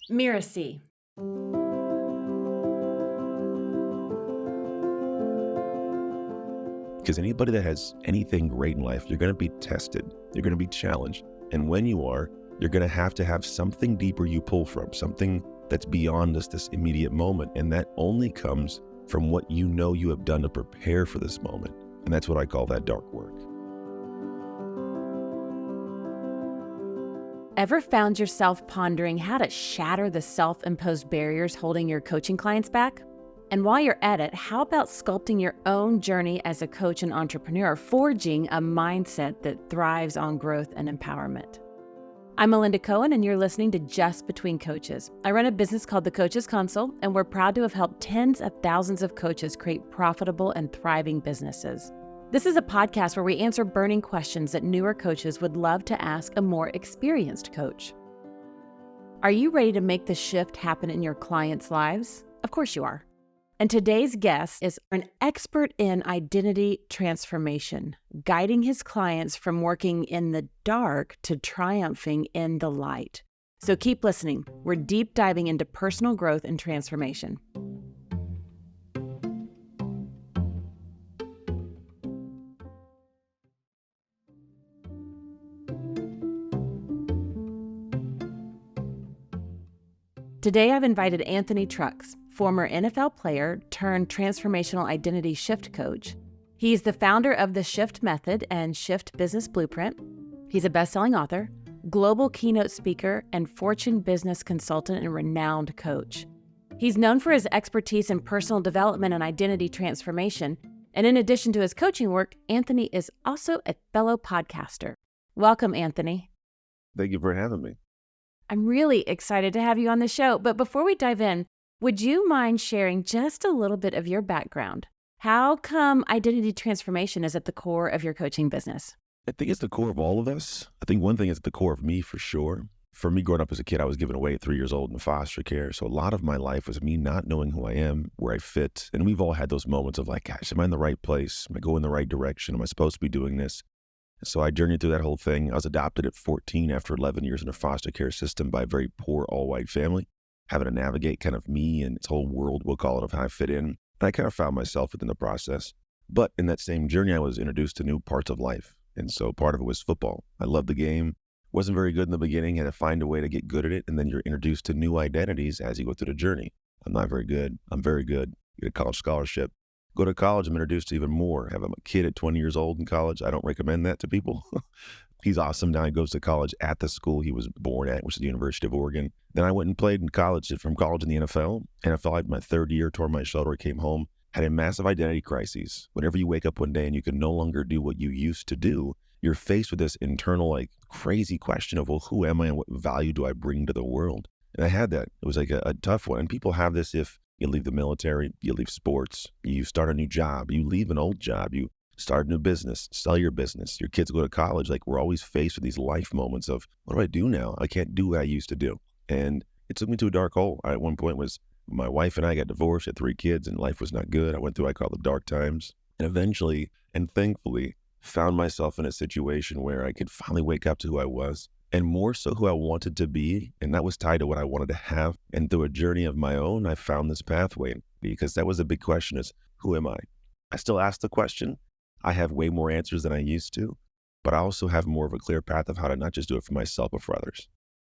Mirasee. Because anybody that has anything great in life, you're going to be tested. You're going to be challenged. And when you are, you're going to have something deeper you pull from, something that's beyond just this immediate moment. And that only comes from what you know you have done to prepare for this moment. And that's what I call that dark work. Ever found yourself pondering how to shatter the self-imposed barriers holding your coaching clients back? And while you're at it, how about sculpting your own journey as a coach and entrepreneur, forging a mindset that thrives on growth and empowerment? I'm Melinda Cohan, and you're listening to Just Between Coaches. I run a business called The Coaches Console, and we're proud to have helped tens of thousands of coaches create profitable and thriving businesses. This is a podcast where we answer burning questions that newer coaches would love to ask a more experienced coach. Are you ready to make the shift happen in your clients' lives? Of course you are. And today's guest is an expert in identity transformation, guiding his clients from working in the dark to triumphing in the light. So keep listening. We're deep diving into personal growth and transformation. Today, I've invited Anthony Trucks, former NFL player turned transformational identity shift coach. He's the founder of the Shift Method and Shift Business Blueprint. He's a best-selling author, global keynote speaker, and Fortune business consultant and renowned coach. He's known for his expertise in personal development and identity transformation. And in addition to his coaching work, Anthony is also a fellow podcaster. Welcome, Anthony. Thank you for having me. I'm really excited to have you on the show. But before we dive in, would you mind sharing just a little bit of your background? How come identity transformation is at the core of your coaching business? I think it's the core of all of us. I think one thing is at the core of me for sure. For me, growing up as a kid, I was given away at 3 years old in foster care. So a lot of my life was me not knowing who I am, where I fit. And we've all had those moments of like, gosh, am I in the right place? Am I going in the right direction? Am I supposed to be doing this? So I journeyed through that whole thing. I was adopted at 14 after 11 years in a foster care system by a very poor all-white family, having to navigate kind of me and its whole world, we'll call it, of how I fit in. And I kind of found myself within the process. But in that same journey, I was introduced to new parts of life. And so part of it was football. I loved the game. Wasn't very good in the beginning, had to find a way to get good at it. And then you're introduced to new identities as you go through the journey. I'm not very good. I'm very good. Get a college scholarship. Go to college, I'm introduced to even more. Have a kid at 20 years old in college. I don't recommend that to people. He's awesome. Now he goes to college at the school he was born at, which is the University of Oregon. Then I went and played in college, from college in the NFL. NFL, I had my third year, tore my shoulder, came home, had a massive identity crisis. Whenever you wake up one day and you can no longer do what you used to do, you're faced with this internal, like, crazy question of, well, who am I and what value do I bring to the world? And I had that. It was like a tough one. And people have this if you leave the military, you leave sports, you start a new job, you leave an old job, you start a new business, sell your business, your kids go to college. Like, we're always faced with these life moments of, what do I do now? I can't do what I used to do. And it took me to a dark hole. At one point was my wife and I got divorced, had 3 kids, and life was not good. I went through what I call the dark times. And eventually, and thankfully, found myself in a situation where I could finally wake up to who I was. And more so who I wanted to be, and that was tied to what I wanted to have. And through a journey of my own, I found this pathway, because that was a big question: is who am I? I still ask the question. I have way more answers than I used to, but I also have more of a clear path of how to not just do it for myself, but for others.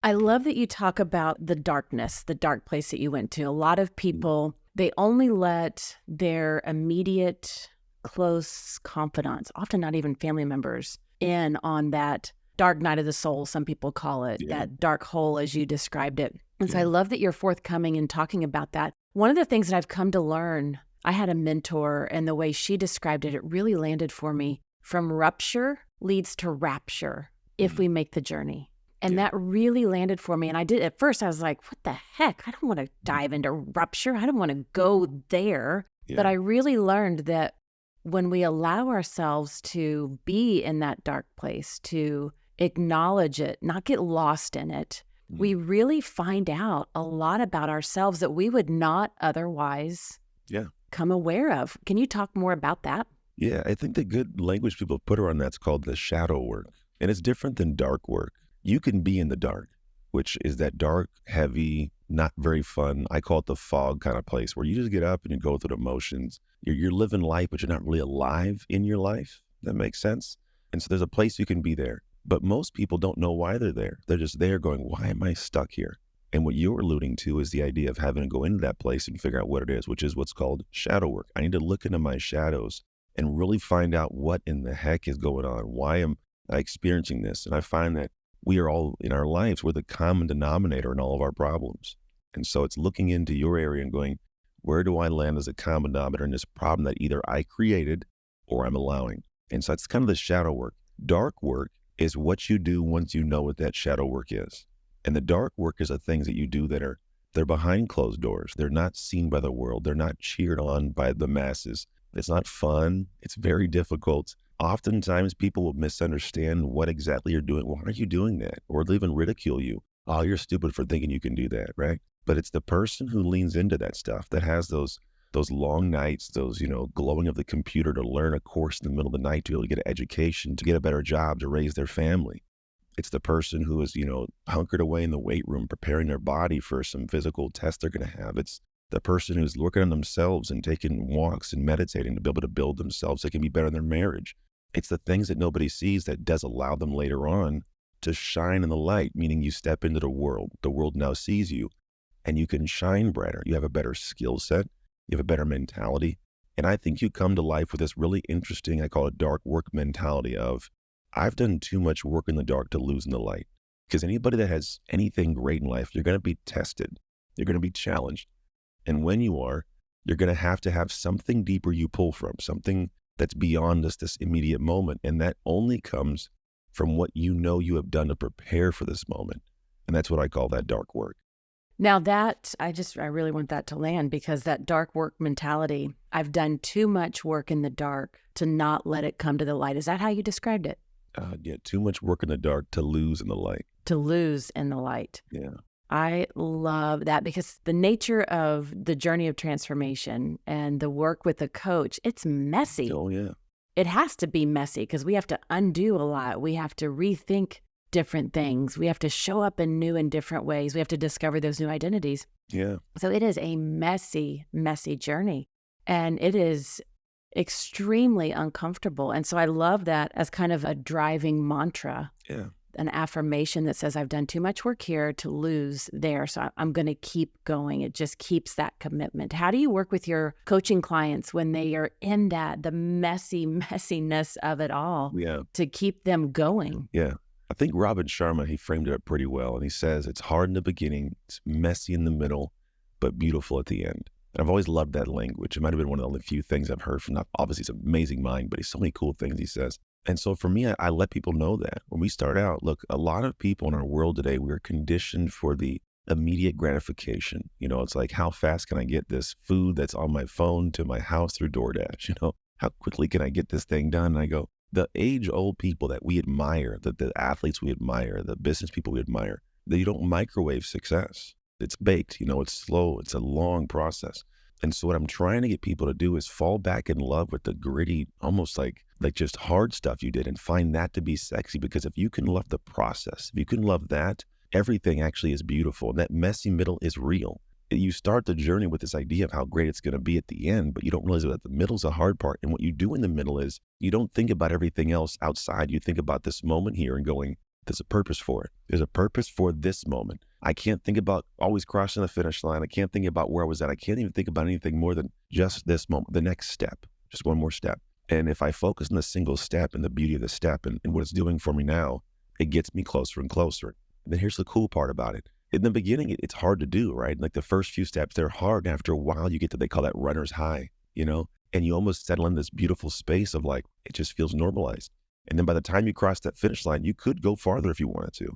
I love that you talk about the darkness, the dark place that you went to. A lot of people, they only let their immediate, close confidants, often not even family members, in on that dark night of the soul, some people call it, that dark hole as you described it. And so I love that you're forthcoming in talking about that. One of the things that I've come to learn, I had a mentor, and the way she described it, it really landed for me. From rupture leads to rapture if we make the journey. And that really landed for me. And I did, at first I was like, what the heck? I don't want to dive into rupture. I don't want to go there. But I really learned that when we allow ourselves to be in that dark place, to acknowledge it, not get lost in it, we really find out a lot about ourselves that we would not otherwise come aware of. Can you talk more about that? Yeah, I think the good language people put around that's called the shadow work. And it's different than dark work. You can be in the dark. which is that dark, heavy, not very fun. I call it the fog kind of place where you just get up and you go through the motions. You're living life, but you're not really alive in your life. That makes sense. And so there's a place you can be there. But most people don't know why they're there. They're just there going, why am I stuck here? And what you're alluding to is the idea of having to go into that place and figure out what it is, which is what's called shadow work. I need to look into my shadows and really find out what in the heck is going on. Why am I experiencing this? And I find that we are all in our lives, we're the common denominator in all of our problems. And so it's looking into your area and going, where do I land as a common denominator in this problem that either I created or I'm allowing? And so it's kind of the shadow work. Dark work is what you do once you know what that shadow work is. And the dark work is the things that you do they're behind closed doors. They're not seen by the world. They're not cheered on by the masses. It's not fun. It's very difficult. Oftentimes people will misunderstand what exactly you're doing. Why are you doing that? Or they'll even ridicule you. Oh, you're stupid for thinking you can do that, right? But it's the person who leans into that stuff that has those long nights, those, glowing of the computer to learn a course in the middle of the night to be able to get an education, to get a better job, to raise their family. It's the person who is, hunkered away in the weight room, preparing their body for some physical test they're going to have. It's the person who's working on themselves and taking walks and meditating to be able to build themselves so they can be better in their marriage. It's the things that nobody sees that does allow them later on to shine in the light, meaning you step into the world. The world now sees you and you can shine brighter. You have a better skill set. You have a better mentality. And I think you come to life with this really interesting, I call it dark work mentality of, I've done too much work in the dark to lose in the light. Because anybody that has anything great in life, you're going to be tested. You're going to be challenged. And when you are, you're going to have something deeper you pull from, something that's beyond just this immediate moment. And that only comes from what you know you have done to prepare for this moment. And that's what I call that dark work. Now that, I really want that to land, because that dark work mentality, I've done too much work in the dark to not let it come to the light. Is that how you described it? Yeah, too much work in the dark to lose in the light. To lose in the light. Yeah. I love that, because the nature of the journey of transformation and the work with a coach, it's messy. Oh, yeah. It has to be messy because we have to undo a lot. We have to rethink different things. We have to show up in new and different ways. We have to discover those new identities. Yeah. So it is a messy, messy journey. And it is extremely uncomfortable. And so I love that as kind of a driving mantra. Yeah. An affirmation that says, I've done too much work here to lose there. So I'm going to keep going. It just keeps that commitment. How do you work with your coaching clients when they are in the messiness of it all to keep them going? Yeah. I think Robin Sharma, he framed it up pretty well. And he says, it's hard in the beginning, it's messy in the middle, but beautiful at the end. And I've always loved that language. It might have been one of the only few things I've heard from, obviously he's an amazing mind, but he's so many cool things he says. And so for me, I let people know that when we start out, look, a lot of people in our world today, we're conditioned for the immediate gratification. It's like, how fast can I get this food that's on my phone to my house through DoorDash? How quickly can I get this thing done? And I go, the age-old people that we admire, the athletes we admire, the business people we admire, they don't microwave success. It's baked, it's slow, it's a long process. And so what I'm trying to get people to do is fall back in love with the gritty, almost like just hard stuff you did, and find that to be sexy. Because if you can love the process, if you can love that, everything actually is beautiful. And that messy middle is real. You start the journey with this idea of how great it's going to be at the end, but you don't realize that the middle's the hard part. And what you do in the middle is you don't think about everything else outside. You think about this moment here and going, there's a purpose for it. There's a purpose for this moment. I can't think about always crossing the finish line. I can't think about where I was at. I can't even think about anything more than just this moment, the next step, just one more step. And if I focus on the single step and the beauty of the step and what it's doing for me now, it gets me closer and closer. And then here's the cool part about it. In the beginning, it's hard to do, right? Like the first few steps, they're hard. And after a while, you get to, they call that runner's high, and you almost settle in this beautiful space of like, it just feels normalized. And then by the time you cross that finish line, you could go farther if you wanted to.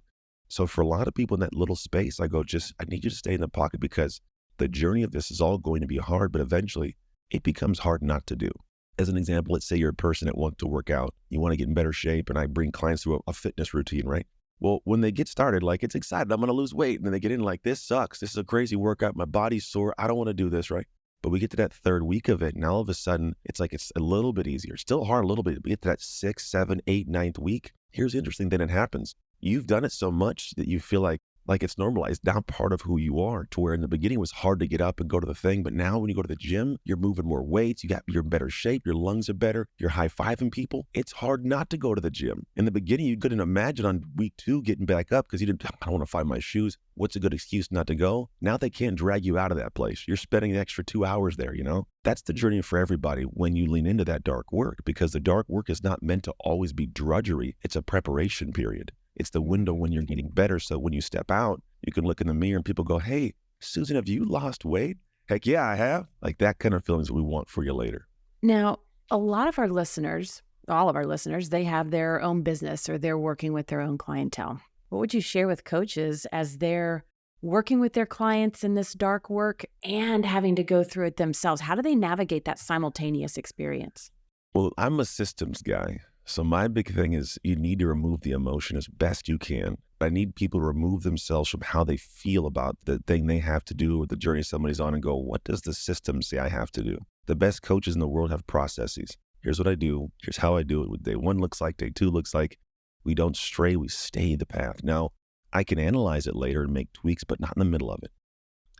So for a lot of people in that little space, I go, I need you to stay in the pocket, because the journey of this is all going to be hard, but eventually it becomes hard not to do. As an example, let's say you're a person that wants to work out, you want to get in better shape, and I bring clients through a fitness routine, right? Well, when they get started, like, it's excited, I'm going to lose weight. And then they get in like, this sucks. This is a crazy workout. My body's sore. I don't want to do this, right? But we get to that third week of it, and all of a sudden, it's like it's a little bit easier. Still hard a little bit. We get to that 6th, 7th, 8th, 9th week. Here's the interesting thing that happens. You've done it so much that you feel like Like it's normalized, now part of who you are, to where in the beginning it was hard to get up and go to the thing. But now when you go to the gym, you're moving more weights, you're in better shape, your lungs are better, you're high-fiving people. It's hard not to go to the gym. In the beginning, you couldn't imagine on week 2 getting back up because I don't want to find my shoes. What's a good excuse not to go? Now they can't drag you out of that place. You're spending the extra 2 hours there, That's the journey for everybody when you lean into that dark work, because the dark work is not meant to always be drudgery. It's a preparation period. It's the window when you're getting better. So when you step out, you can look in the mirror and people go, hey, Susan, have you lost weight? Heck yeah, I have. Like that kind of feelings we want for you later. Now, a lot of our listeners, all of our listeners, they have their own business or they're working with their own clientele. What would you share with coaches as they're working with their clients in this dark work and having to go through it themselves? How do they navigate that simultaneous experience? Well, I'm a systems guy. So my big thing is you need to remove the emotion as best you can. I need people to remove themselves from how they feel about the thing they have to do or the journey somebody's on and go, what does the system say I have to do? The best coaches in the world have processes. Here's what I do. Here's how I do it. What day 1 looks like, day 2 looks like. We don't stray, we stay the path. Now, I can analyze it later and make tweaks, but not in the middle of it.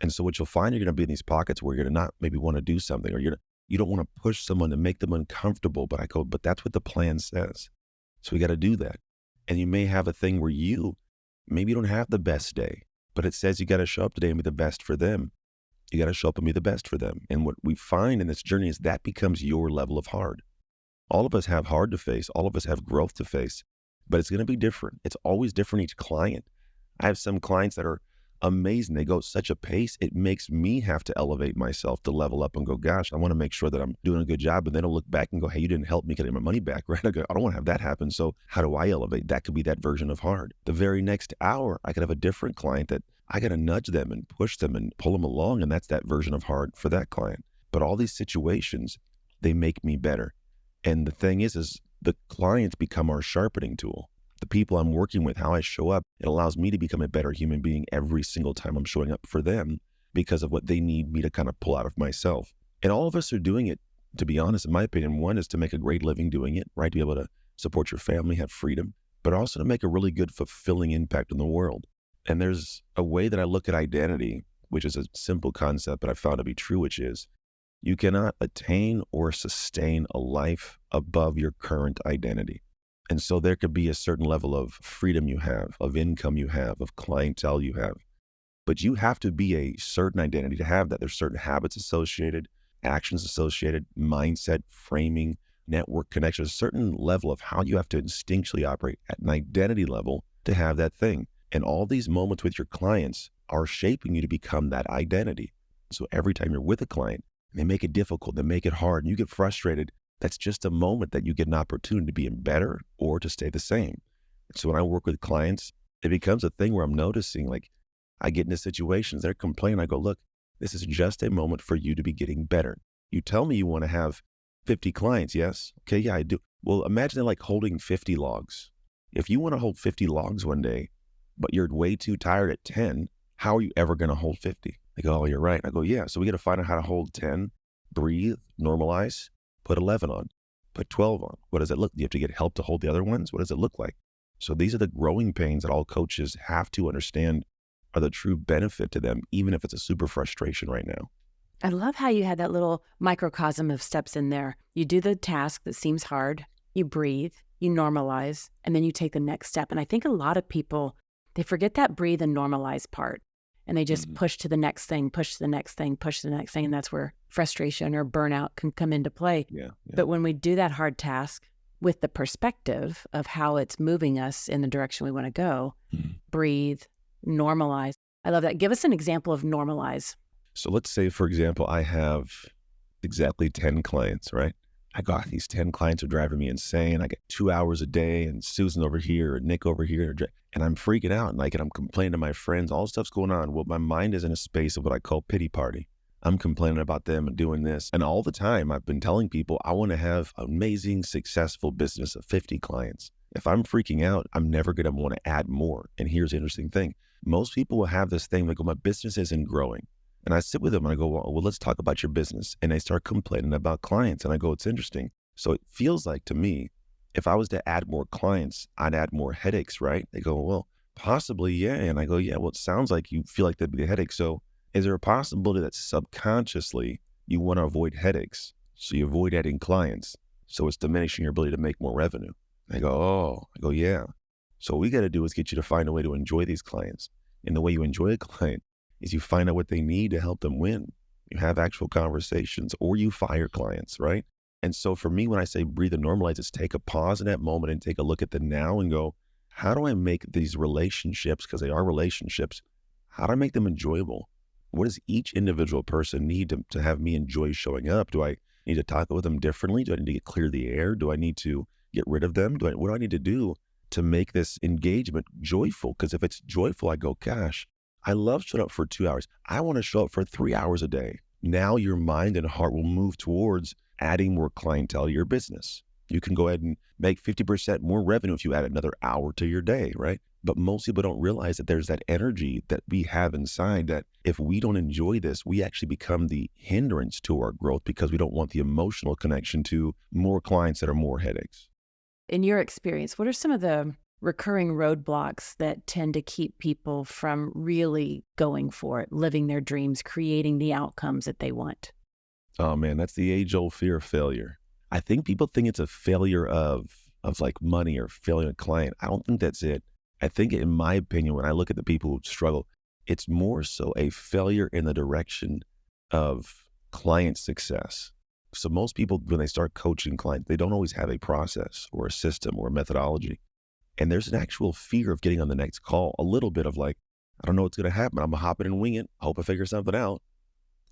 And so what you'll find, you're going to be in these pockets where you're going to not maybe want to do something, or you don't want to push someone to make them uncomfortable, but but that's what the plan says. So we got to do that. And you may have a thing where maybe you don't have the best day, but it says you got to show up today and be the best for them. You got to show up and be the best for them. And what we find in this journey is that becomes your level of hard. All of us have hard to face. All of us have growth to face, but it's going to be different. It's always different each client. I have some clients that are amazing. They go at such a pace, it makes me have to elevate myself to level up and go, gosh, I want to make sure that I'm doing a good job. And then I'll look back and go, hey, you didn't help me getting my money back, right? I don't want to have that happen. So how do I elevate? That could be that version of hard. The very next hour, I could have a different client that I got to nudge them and push them and pull them along. And that's that version of hard for that client. But all these situations, they make me better. And the thing is the clients become our sharpening tool. The people I'm working with, how I show up, it allows me to become a better human being every single time I'm showing up for them because of what they need me to kind of pull out of myself. And all of us are doing it, to be honest, in my opinion. One is to make a great living doing it, right? To be able to support your family, have freedom, but also to make a really good, fulfilling impact in the world. And there's a way that I look at identity, which is a simple concept, but I found to be true, which is you cannot attain or sustain a life above your current identity. And so there could be a certain level of freedom you have, of income you have, of clientele you have. But you have to be a certain identity to have that. There's certain habits associated, actions associated, mindset, framing, network connections, a certain level of how you have to instinctually operate at an identity level to have that thing. And all these moments with your clients are shaping you to become that identity. So every time you're with a client, they make it difficult, they make it hard, and you get frustrated. That's just a moment that you get an opportunity to be better or to stay the same. So when I work with clients, it becomes a thing where I'm noticing, like I get into situations, they're complaining. I go, look, this is just a moment for you to be getting better. You tell me you want to have 50 clients. Yes. Okay. Yeah, I do. Well, imagine like holding 50 logs. If you want to hold 50 logs one day, but you're way too tired at 10, how are you ever going to hold 50? They go, oh, you're right. I go, yeah. So we got to find out how to hold 10, breathe, normalize. Put 11 on, put 12 on. What does it look? Do you have to get help to hold the other ones? What does it look like? So these are the growing pains that all coaches have to understand are the true benefit to them, even if it's a super frustration right now. I love how you had that little microcosm of steps in there. You do the task that seems hard, you breathe, you normalize, and then you take the next step. And I think a lot of people, they forget that breathe and normalize part. And they just push to the next thing, push to the next thing, push to the next thing. And that's where frustration or burnout can come into play. Yeah. But when we do that hard task with the perspective of how it's moving us in the direction we want to go, breathe, normalize. I love that. Give us an example of normalize. So let's say, for example, I have exactly 10 clients, right? I got these 10 clients are driving me insane. I get 2 hours a day and Susan over here and Nick over here. And I'm freaking out and I'm complaining to my friends, all stuff's going on. Well, my mind is in a space of what I call pity party. I'm complaining about them and doing this. And all the time I've been telling people I want to have an amazing, successful business of 50 clients. If I'm freaking out, I'm never going to want to add more. And here's the interesting thing. Most people will have this thing, they go, my business isn't growing. And I sit with them and I go, well, let's talk about your business. And they start complaining about clients. And I go, it's interesting. So it feels like to me, if I was to add more clients, I'd add more headaches, right? They go, well, Possibly, yeah. And I go, yeah, well, it sounds like you feel like that'd be a headache. So is there a possibility that subconsciously you want to avoid headaches? So you avoid adding clients. So it's diminishing your ability to make more revenue. I go, oh, I go, yeah. So what we got to do is get you to find a way to enjoy these clients. And the way you enjoy a client is you find out what they need to help them win. You have actual conversations, or you fire clients, right? And so for me, when I say breathe and normalize, it's take a pause in that moment and take a look at the now and go, how do I make these relationships, because they are relationships, how do I make them enjoyable? What does each individual person need to have me enjoy showing up? Do I need to talk with them differently? Do I need to clear the air? Do I need to get rid of them? What do I need to do to make this engagement joyful? Because if it's joyful, I go, gosh, I love showing up for 2 hours. I want to show up for 3 hours a day. Now your mind and heart will move towards adding more clientele to your business. You can go ahead and make 50% more revenue if you add another hour to your day, right? But most people don't realize that there's that energy that we have inside that if we don't enjoy this, we actually become the hindrance to our growth because we don't want the emotional connection to more clients that are more headaches. In your experience, what are some of the recurring roadblocks that tend to keep people from really going for it, living their dreams, creating the outcomes that they want? Oh man, that's the age-old fear of failure. I think people think it's a failure of like money or failing a client. I don't think that's it. I think, in my opinion, when I look at the people who struggle, it's more so a failure in the direction of client success. So most people, when they start coaching clients, they don't always have a process or a system or a methodology. And there's an actual fear of getting on the next call, a little bit of like, I don't know what's going to happen. I'm going to hop in and wing it. I hope I figure something out.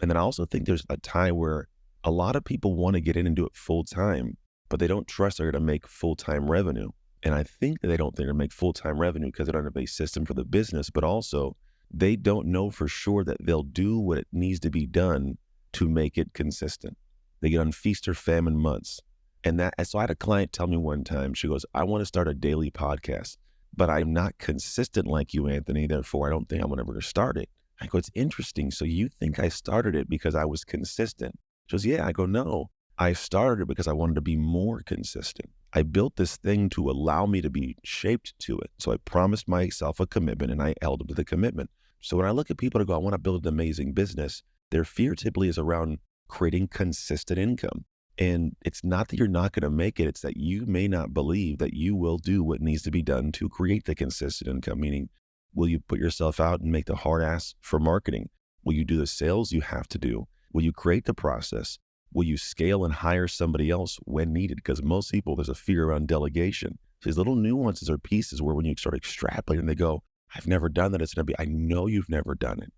And then I also think there's a time where a lot of people want to get in and do it full time, but they don't trust they're going to make full-time revenue. And I think that they don't think they're going to make full-time revenue because they don't have a system for the business, but also they don't know for sure that they'll do what it needs to be done to make it consistent. They get on feast or famine months. And so I had a client tell me one time, she goes, I want to start a daily podcast, but I'm not consistent like you, Anthony. Therefore, I don't think I'm ever going to start it. I go, it's interesting. So you think I started it because I was consistent? She goes, yeah. I go, no, I started it because I wanted to be more consistent. I built this thing to allow me to be shaped to it. So I promised myself a commitment and I held up to the commitment. So when I look at people that go, I want to build an amazing business, their fear typically is around creating consistent income. And it's not that you're not going to make it. It's that you may not believe that you will do what needs to be done to create the consistent income. Meaning, will you put yourself out and make the hard ass for marketing? Will you do the sales you have to do? Will you create the process? Will you scale and hire somebody else when needed? Because most people, there's a fear around delegation. These little nuances or pieces where when you start extrapolating, they go, I've never done that. It's going to be, I know you've never done it.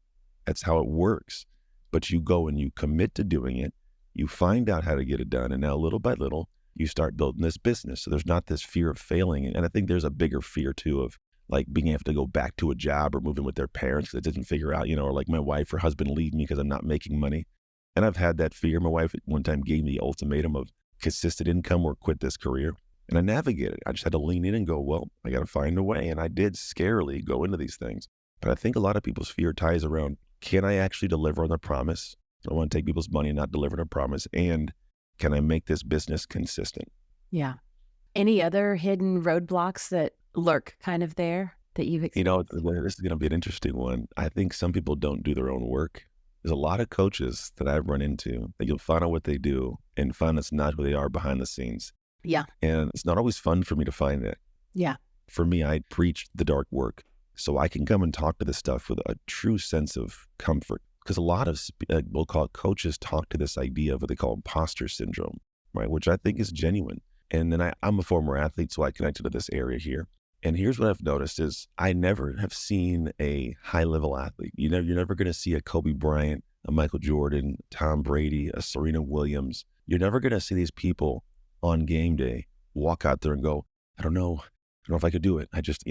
That's how it works. But you go and you commit to doing it. You find out how to get it done. And now little by little, you start building this business. So there's not this fear of failing. And I think there's a bigger fear too of like being able to go back to a job or moving with their parents because it doesn't figure out, or like my wife or husband leave me because I'm not making money. And I've had that fear. My wife at one time gave me the ultimatum of consistent income or quit this career. And I navigated. I just had to lean in and go, well, I got to find a way. And I did scarily go into these things. But I think a lot of people's fear ties around, can I actually deliver on the promise? I don't want to take people's money and not deliver on a promise. And can I make this business consistent? Yeah. Any other hidden roadblocks that lurk kind of there that you've experienced? This is going to be an interesting one. I think some people don't do their own work. There's a lot of coaches that I've run into that you'll find out what they do and find it's not who they are behind the scenes. Yeah. And it's not always fun for me to find that. Yeah. For me, I preach the dark work. So I can come and talk to this stuff with a true sense of comfort. Because a lot of, we'll call it coaches, talk to this idea of what they call imposter syndrome, right? Which I think is genuine. And then I'm a former athlete, so I connected to this area here. And here's what I've noticed is I never have seen a high-level athlete. You're never going to see a Kobe Bryant, a Michael Jordan, Tom Brady, a Serena Williams. You're never going to see these people on game day walk out there and go, I don't know if I could do it. I just,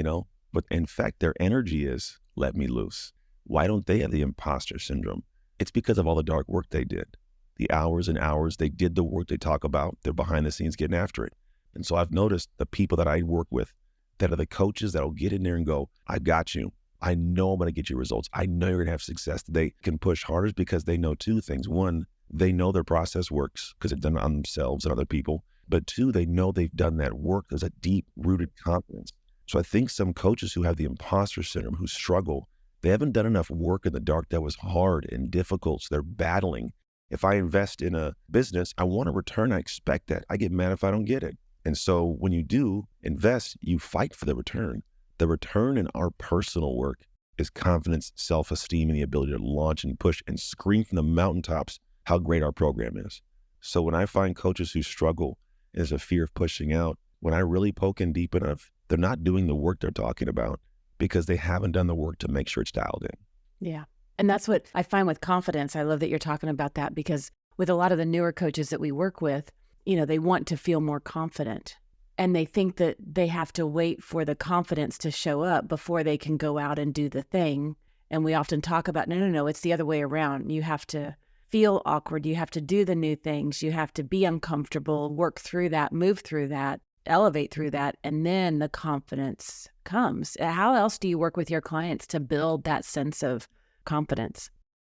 But in fact, their energy is, let me loose. Why don't they have the imposter syndrome? It's because of all the dark work they did. The hours and hours they did the work they talk about. They're behind the scenes getting after it. And so I've noticed the people that I work with that are the coaches that'll get in there and go, I got you. I know I'm going to get you results. I know you're going to have success. They can push harder because they know two things. One, they know their process works because they've done it on themselves and other people. But two, they know they've done that work. There's a deep rooted confidence. So I think some coaches who have the imposter syndrome, who struggle, they haven't done enough work in the dark that was hard and difficult. So they're battling. If I invest in a business, I want a return. I expect that. I get mad if I don't get it. And so when you do invest, you fight for the return. The return in our personal work is confidence, self-esteem, and the ability to launch and push and scream from the mountaintops how great our program is. So when I find coaches who struggle, there's a fear of pushing out. When I really poke in deep enough, they're not doing the work they're talking about because they haven't done the work to make sure it's dialed in. Yeah. And that's what I find with confidence. I love that you're talking about that, because with a lot of the newer coaches that we work with, they want to feel more confident. And they think that they have to wait for the confidence to show up before they can go out and do the thing. And we often talk about, no, it's the other way around. You have to feel awkward. You have to do the new things. You have to be uncomfortable, work through that, move through that, elevate through that, and then the confidence comes. How else do you work with your clients to build that sense of confidence?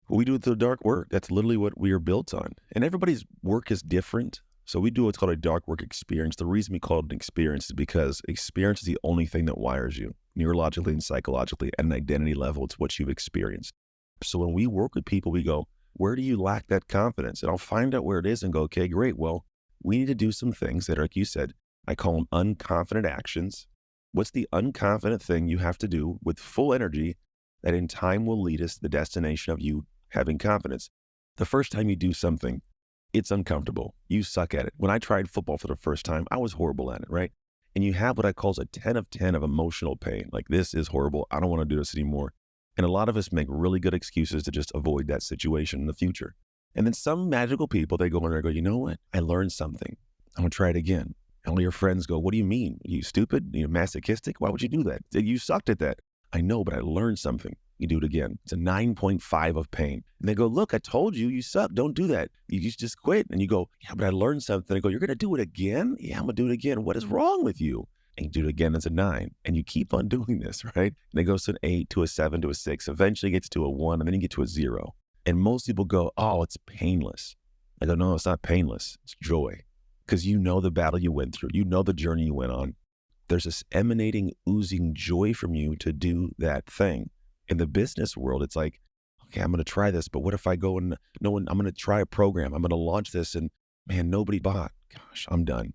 We do the dark work. That's literally what we are built on. And everybody's work is different. So we do what's called a dark work experience. The reason we call it an experience is because experience is the only thing that wires you neurologically and psychologically at an identity level. It's what you've experienced. So when we work with people, we go, where do you lack that confidence? And I'll find out where it is and go, okay, great. Well, we need to do some things that are, like you said, I call them unconfident actions. What's the unconfident thing you have to do with full energy that in time will lead us to the destination of you having confidence? The first time you do something, it's uncomfortable. You suck at it. When I tried football for the first time, I was horrible at it, right? And you have what I call a 10 of 10 of emotional pain. Like, this is horrible. I don't want to do this anymore. And a lot of us make really good excuses to just avoid that situation in the future. And then some magical people, they go in there and go, you know what? I learned something. I'm going to try it again. And all your friends go, what do you mean? Are you stupid? Are you masochistic? Why would you do that? You sucked at that. I know, but I learned something. You do it again. It's a 9.5 of pain. And they go, look, I told you, you suck. Don't do that. You just quit. And you go, yeah, but I learned something. I go, you're going to do it again? Yeah, I'm going to do it again. What is wrong with you? And you do it again. It's a 9. And you keep on doing this, right? And it goes to an 8, to a 7, to a 6. Eventually it gets to a 1, and then you get to a 0. And most people go, oh, it's painless. I go, no, it's not painless. It's joy. Because you know the battle you went through. You know the journey you went on. There's this emanating, oozing joy from you to do that thing. In the business world, it's like, okay, I'm going to try this, but what if I go and I'm going to try a program. I'm going to launch this and man, nobody bought. Gosh, I'm done.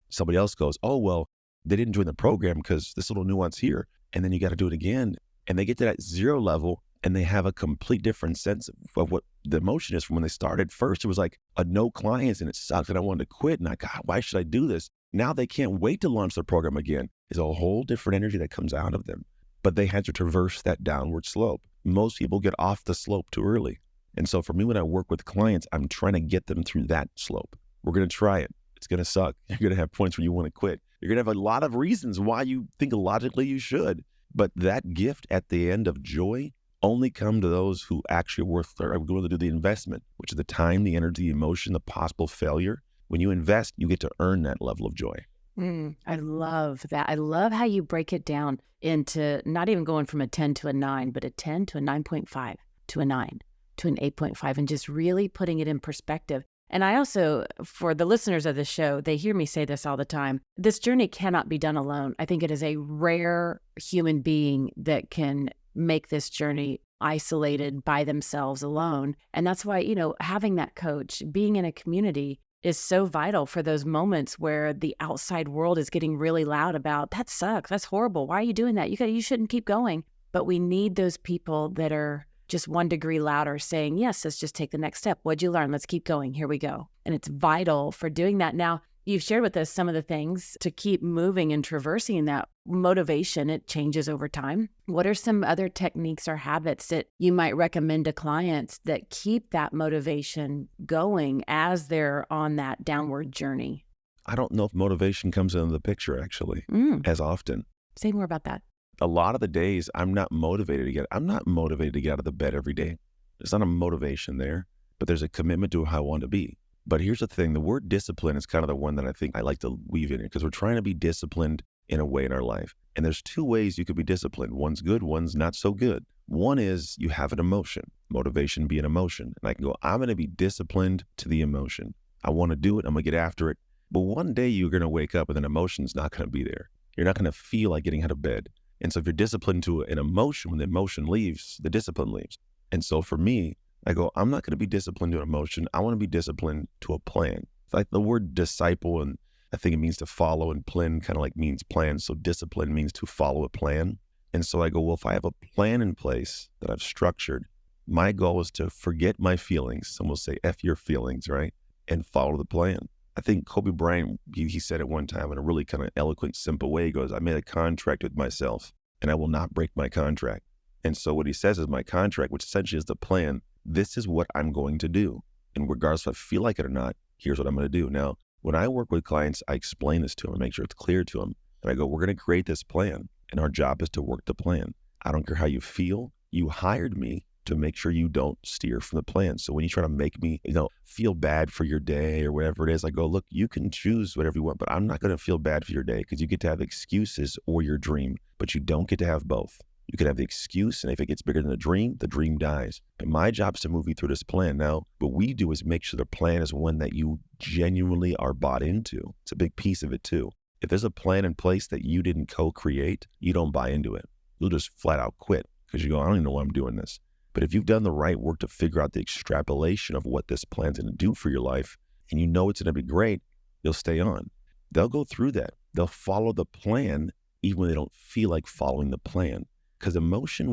Somebody else goes, oh, well, they didn't join the program because this little nuance here. And then you got to do it again. And they get to that 0 level and they have a complete different sense of what the emotion is from when they started. First, it was like a no clients and it sucked and I wanted to quit. And God, why should I do this? Now they can't wait to launch their program again. It's a whole different energy that comes out of them. But they had to traverse that downward slope. Most people get off the slope too early. And so for me, when I work with clients, I'm trying to get them through that slope. We're going to try it. It's going to suck. You're going to have points where you want to quit. You're going to have a lot of reasons why you think logically you should. But that gift at the end of joy only come to those who actually are willing to do the investment, which is the time, the energy, the emotion, the possible failure. When you invest, you get to earn that level of joy. I love that. I love how you break it down into not even going from a 10 to a 9, but a 10 to a 9.5 to a 9 to an 8.5 and just really putting it in perspective. And I also, for the listeners of the show, they hear me say this all the time. This journey cannot be done alone. I think it is a rare human being that can make this journey isolated by themselves alone. And that's why, having that coach, being in a community is so vital for those moments where the outside world is getting really loud about, that sucks, that's horrible, why are you doing that? You shouldn't keep going. But we need those people that are just 1 degree louder saying, yes, let's just take the next step. What'd you learn? Let's keep going. Here we go. And it's vital for doing that. Now, you've shared with us some of the things to keep moving and traversing that motivation. It changes over time. What are some other techniques or habits that you might recommend to clients that keep that motivation going as they're on that downward journey? I don't know if motivation comes into the picture actually as often. Say more about that. A lot of the days I'm not motivated to get out of the bed every day. There's not a motivation there, but there's a commitment to how I want to be. But here's the thing, the word discipline is kind of the one that I think I like to weave in here because we're trying to be disciplined in a way in our life. And there's 2 ways you could be disciplined. One's good, one's not so good. One is you have an emotion, motivation be an emotion. And I can go, I'm going to be disciplined to the emotion. I want to do it. I'm going to get after it. But one day you're going to wake up and then emotion's not going to be there. You're not going to feel like getting out of bed. And so if you're disciplined to an emotion, when the emotion leaves, the discipline leaves. And so for me, I go, I'm not going to be disciplined to an emotion. I want to be disciplined to a plan. It's like the word disciple, and I think it means to follow, and plan kind of like means plan. So discipline means to follow a plan. And so I go, well, if I have a plan in place that I've structured, my goal is to forget my feelings. Some will say, F your feelings, right? And follow the plan. I think Kobe Bryant, he said it one time in a really kind of eloquent, simple way. He goes, I made a contract with myself and I will not break my contract. And so what he says is my contract, which essentially is the plan, this is what I'm going to do. And regardless if I feel like it or not, here's what I'm going to do. Now, when I work with clients, I explain this to them, make sure it's clear to them. And I go, we're going to create this plan. And our job is to work the plan. I don't care how you feel. You hired me to make sure you don't steer from the plan. So when you try to make me, feel bad for your day or whatever it is, I go, look, you can choose whatever you want, but I'm not going to feel bad for your day because you get to have excuses or your dream, but you don't get to have both. You can have the excuse, and if it gets bigger than the dream dies. And my job is to move you through this plan. Now, what we do is make sure the plan is one that you genuinely are bought into. It's a big piece of it too. If there's a plan in place that you didn't co-create, you don't buy into it. You'll just flat out quit because you go, I don't even know why I'm doing this. But if you've done the right work to figure out the extrapolation of what this plan's going to do for your life, and you know it's going to be great, you'll stay on. They'll go through that. They'll follow the plan even when they don't feel like following the plan. Because emotion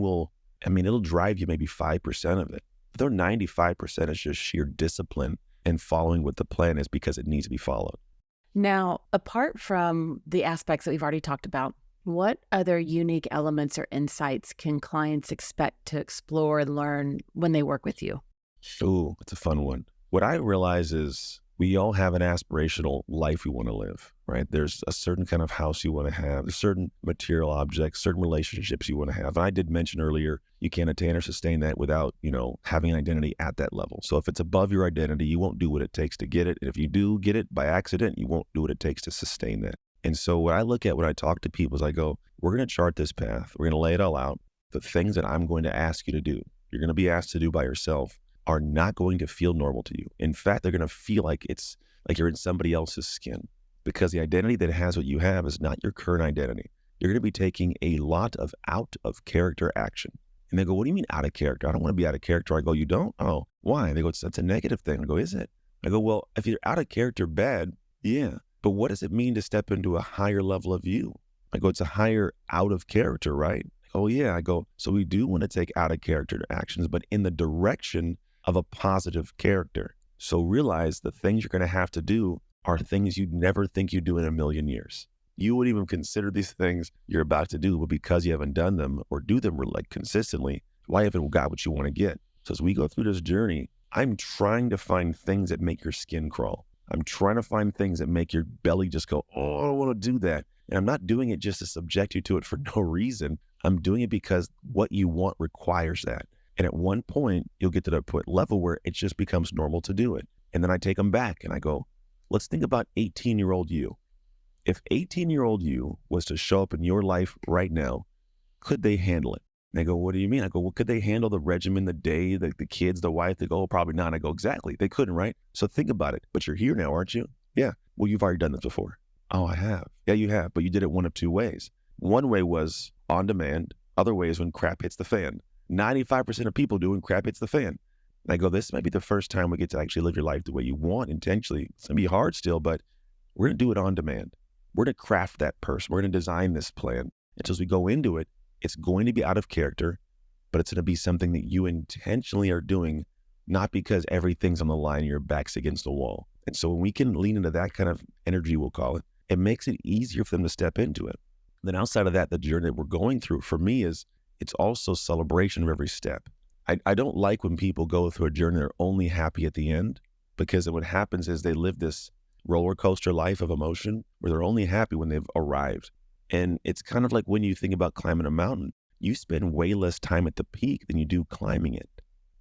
it'll drive you maybe 5% of it. But their 95% is just sheer discipline and following what the plan is because it needs to be followed. Now, apart from the aspects that we've already talked about, what other unique elements or insights can clients expect to explore and learn when they work with you? Ooh, it's a fun one. What I realize is we all have an aspirational life we want to live, right? There's a certain kind of house you want to have, certain material objects, certain relationships you want to have. And I did mention earlier, you can't attain or sustain that without, having an identity at that level. So if it's above your identity, you won't do what it takes to get it. And if you do get it by accident, you won't do what it takes to sustain that. And so what I look at when I talk to people is I go, we're going to chart this path. We're going to lay it all out. The things that I'm going to ask you to do, you're going to be asked to do by yourself, are not going to feel normal to you. In fact, they're going to feel like it's like you're in somebody else's skin, because the identity that has what you have is not your current identity. You're going to be taking a lot of out of character action. And they go, what do you mean out of character? I don't want to be out of character. I go, you don't? Oh, why? They go, that's a negative thing. I go, is it? I go, well, if you're out of character, bad. Yeah. But what does it mean to step into a higher level of you? I go, it's a higher out of character, right? Oh yeah. I go, so we do want to take out of character actions, but in the direction of a positive character. So realize the things you're going to have to do are things you'd never think you'd do in a million years. You wouldn't even consider these things you're about to do, but because you haven't done them or do them like consistently, why haven't got what you want to get? So as we go through this journey, I'm trying to find things that make your skin crawl. I'm trying to find things that make your belly just go, oh, I don't want to do that. And I'm not doing it just to subject you to it for no reason. I'm doing it because what you want requires that. And at one point, you'll get to that point level where it just becomes normal to do it. And then I take them back and I go, let's think about 18-year-old you. If 18-year-old you was to show up in your life right now, could they handle it? And they go, what do you mean? I go, well, could they handle the regimen, the day, the kids, the wife? They go, oh, probably not. I go, exactly. They couldn't, right? So think about it. But you're here now, aren't you? Yeah. Well, you've already done this before. Oh, I have. Yeah, you have. But you did it one of two ways. One way was on demand. Other way is when crap hits the fan. 95% of people do when crap hits the fan. And I go, this might be the first time we get to actually live your life the way you want intentionally. It's going to be hard still, but we're going to do it on demand. We're going to craft that person. We're going to design this plan. And so as we go into it, it's going to be out of character, but it's going to be something that you intentionally are doing, not because everything's on the line and your back's against the wall. And so when we can lean into that kind of energy, we'll call it, it makes it easier for them to step into it. Then outside of that, the journey that we're going through for me is, it's also celebration of every step. I don't like when people go through a journey, they're only happy at the end, because what happens is they live this roller coaster life of emotion where they're only happy when they've arrived. And it's kind of like when you think about climbing a mountain, you spend way less time at the peak than you do climbing it.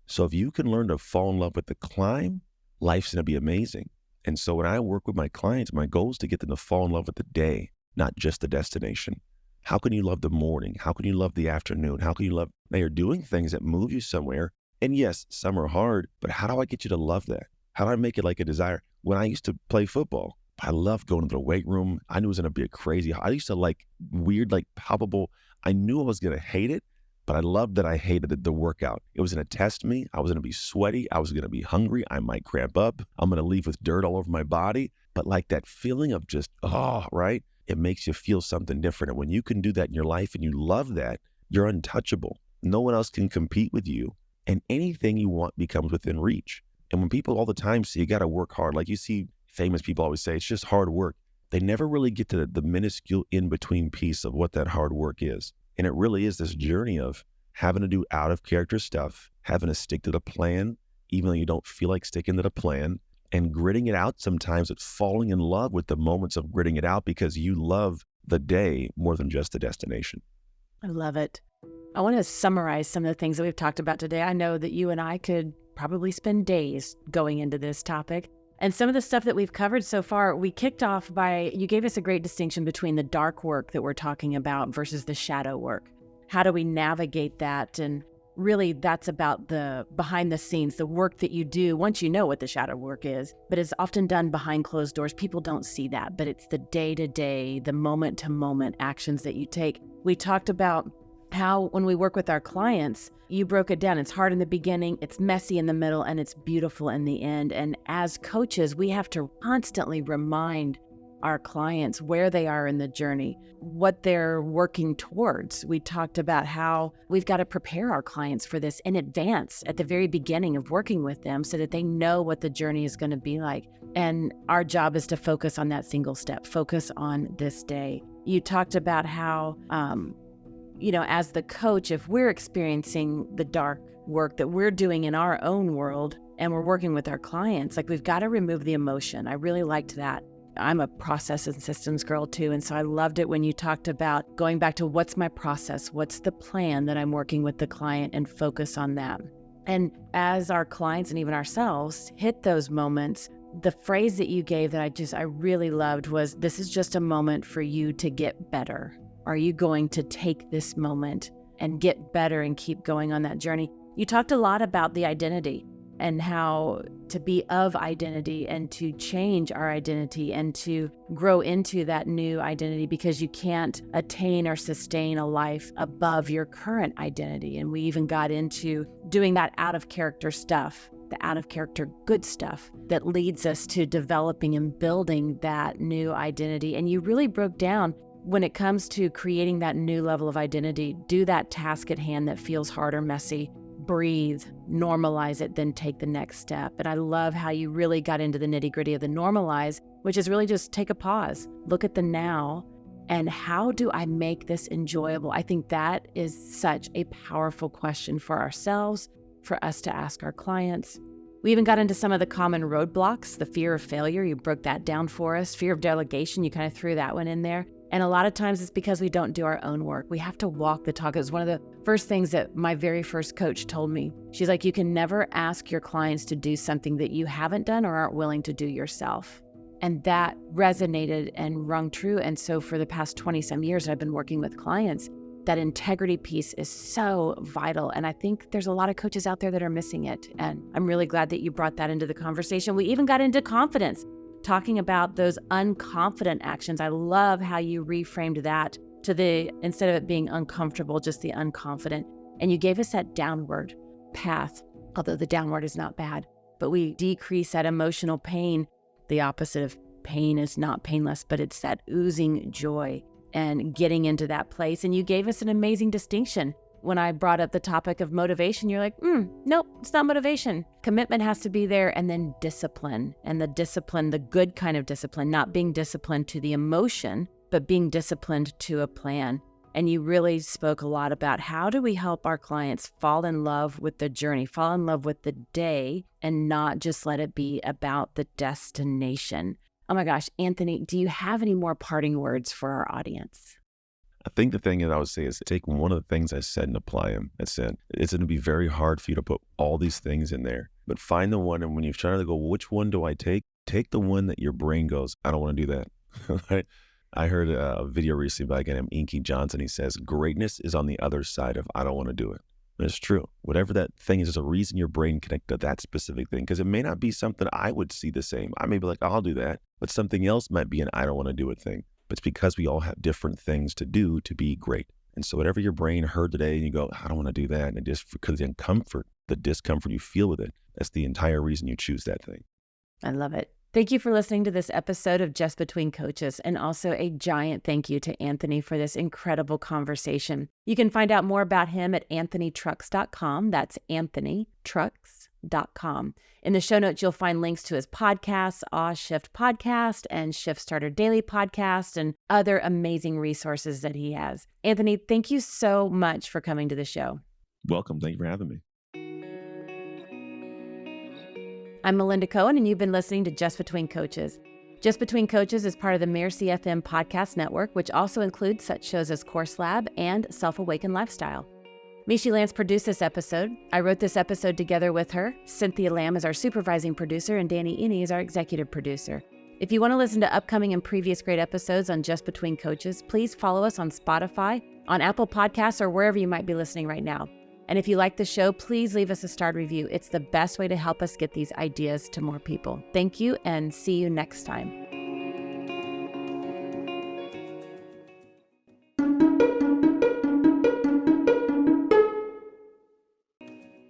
So if you can learn to fall in love with the climb, life's going to be amazing. And so when I work with my clients, my goal is to get them to fall in love with the day, not just the destination. How can you love the morning? How can you love the afternoon? How can you love, they are doing things that move you somewhere. And yes, some are hard, but how do I get you to love that? How do I make it like a desire? When I used to play football, I loved going to the weight room. I knew it was going to be a crazy, I used to like weird, like palpable. I knew I was going to hate it, but I loved that I hated it, the workout. It was going to test me. I was going to be sweaty. I was going to be hungry. I might cramp up. I'm going to leave with dirt all over my body. But like that feeling of just, right? It makes you feel something different. And when you can do that in your life and you love that, you're untouchable. No one else can compete with you. And anything you want becomes within reach. And when people all the time say you got to work hard, like you see famous people always say, it's just hard work. They never really get to the minuscule in-between piece of what that hard work is. And it really is this journey of having to do out of character stuff, having to stick to the plan, even though you don't feel like sticking to the plan, and gritting it out. Sometimes it's falling in love with the moments of gritting it out because you love the day more than just the destination. I love it. I want to summarize some of the things that we've talked about today. I know that you and I could probably spend days going into this topic. And some of the stuff that we've covered so far, we kicked off by, you gave us a great distinction between the dark work that we're talking about versus the shadow work. How do we navigate that? And really that's about the behind the scenes, the work that you do once you know what the shadow work is, but it's often done behind closed doors. People don't see that, but it's the day-to-day, the moment-to-moment actions that you take. We talked about how when we work with our clients, you broke it down. It's hard in the beginning, it's messy in the middle, and it's beautiful in the end. And as coaches, we have to constantly remind our clients where they are in the journey, what they're working towards. We talked about how we've got to prepare our clients for this in advance at the very beginning of working with them so that they know what the journey is going to be like. And our job is to focus on that single step, focus on this day. You talked about how, as the coach, if we're experiencing the dark work that we're doing in our own world and we're working with our clients, like we've got to remove the emotion. I really liked that. I'm a process and systems girl too. And so I loved it when you talked about going back to what's my process? What's the plan that I'm working with the client and focus on that? And as our clients and even ourselves hit those moments, the phrase that you gave that I really loved was, this is just a moment for you to get better. Are you going to take this moment and get better and keep going on that journey? You talked a lot about the identity and how to be of identity and to change our identity and to grow into that new identity, because you can't attain or sustain a life above your current identity. And we even got into doing that out of character stuff, the out of character good stuff that leads us to developing and building that new identity. And you really broke down, when it comes to creating that new level of identity, do that task at hand that feels hard or messy, breathe, normalize it, then take the next step. And I love how you really got into the nitty-gritty of the normalize, which is really just take a pause, look at the now, and how do I make this enjoyable? I think that is such a powerful question for ourselves, for us to ask our clients. We even got into some of the common roadblocks, the fear of failure. You broke that down for us. Fear of delegation, you kind of threw that one in there. And a lot of times it's because we don't do our own work. We have to walk the talk. It was one of the first things that my very first coach told me. She's like, you can never ask your clients to do something that you haven't done or aren't willing to do yourself. And that resonated and rung true. And so for the past 20 some years, I've been working with clients. That integrity piece is so vital. And I think there's a lot of coaches out there that are missing it. And I'm really glad that you brought that into the conversation. We even got into confidence, talking about those unconfident actions. I love how you reframed that to instead of it being uncomfortable, just the unconfident. And you gave us that downward path, although the downward is not bad, but we decrease that emotional pain. The opposite of pain is not painless, but it's that oozing joy and getting into that place. And you gave us an amazing distinction. When I brought up the topic of motivation, you're like, nope, it's not motivation. Commitment has to be there, and then discipline. And the discipline, the good kind of discipline, not being disciplined to the emotion, but being disciplined to a plan. And you really spoke a lot about how do we help our clients fall in love with the journey, fall in love with the day, and not just let it be about the destination. Oh my gosh, Anthony, do you have any more parting words for our audience? I think the thing that I would say is take one of the things I said and apply them. It's going to be very hard for you to put all these things in there, but find the one. And when you're trying to go, which one do I take? Take the one that your brain goes, I don't want to do that. Right? I heard a video recently by a guy named Inky Johnson. He says, greatness is on the other side of I don't want to do it. It's true. Whatever that thing is, there's a reason your brain connected to that specific thing, because it may not be something I would see the same. I may be like, I'll do that, but something else might be an I don't want to do it thing. But it's because we all have different things to do to be great. And so whatever your brain heard today and you go, I don't want to do that, and it just because the discomfort you feel with it, that's the entire reason you choose that thing. I love it. Thank you for listening to this episode of Just Between Coaches, and also a giant thank you to Anthony for this incredible conversation. You can find out more about him at anthonytrucks.com. That's anthonytrucks.com. In the show notes, you'll find links to his podcasts, Awe Shift Podcast and Shift Starter Daily Podcast, and other amazing resources that he has. Anthony, thank you so much for coming to the show. Welcome. Thank you for having me. I'm Melinda Cohan, and you've been listening to Just Between Coaches. Just Between Coaches is part of the Mirasee FM podcast network, which also includes such shows as Course Lab and Self-Awakened Lifestyle. Michi Lantz produced this episode. I wrote this episode together with her. Cynthia Lamb is our supervising producer, and Danny Innie is our executive producer. If you want to listen to upcoming and previous great episodes on Just Between Coaches, please follow us on Spotify, on Apple Podcasts, or wherever you might be listening right now. And if you like the show, please leave us a starred review. It's the best way to help us get these ideas to more people. Thank you, and see you next time.